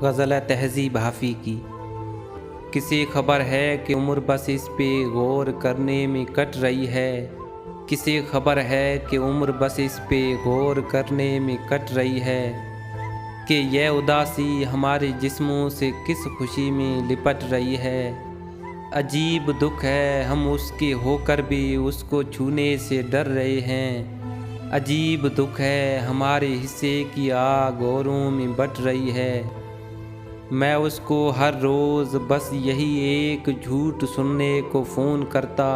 ग़ज़ल तहज़ीब हाफ़ी की। किसे खबर है कि उम्र बस इस पे गौर करने में कट रही है। किसे खबर है कि उम्र बस इस पे गौर करने में कट रही है कि यह उदासी हमारे जिस्मों से किस खुशी में लिपट रही है। अजीब दुख है हम उसके होकर भी उसको छूने से डर रहे हैं। अजीब दुख है हमारे हिस्से की आग औरों में बट रही है। मैं उसको हर रोज़ बस यही एक झूठ सुनने को फ़ोन करता,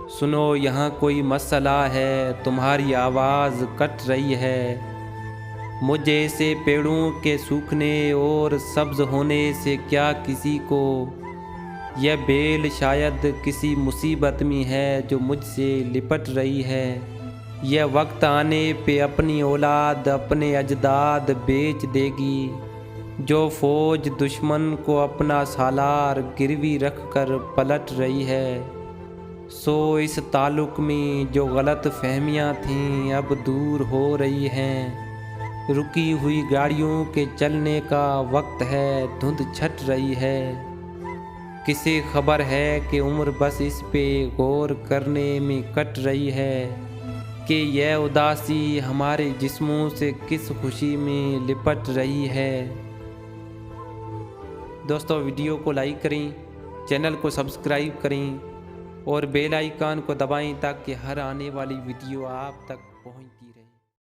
सुनो यहाँ कोई मसला है, तुम्हारी आवाज़ कट रही है। मुझे से पेड़ों के सूखने और सब्ज़ होने से क्या किसी को यह बेल शायद किसी मुसीबत में है जो मुझसे लिपट रही है। यह वक्त आने पे अपनी औलाद अपने अजदाद बेच देगी, जो फ़ौज दुश्मन को अपना सालार गिरवी रख कर पलट रही है। सो इस ताल्लुक़ में जो गलत फहमियाँ थीं अब दूर हो रही हैं। रुकी हुई गाड़ियों के चलने का वक्त है, धुंध छट रही है। किसे खबर है कि उम्र बस इस पे गौर करने में कट रही है कि यह उदासी हमारे जिस्मों से किस खुशी में लिपट रही है। दोस्तों, वीडियो को लाइक करें, चैनल को सब्सक्राइब करें और बेल आइकन को दबाएं ताकि हर आने वाली वीडियो आप तक पहुंचती रहे।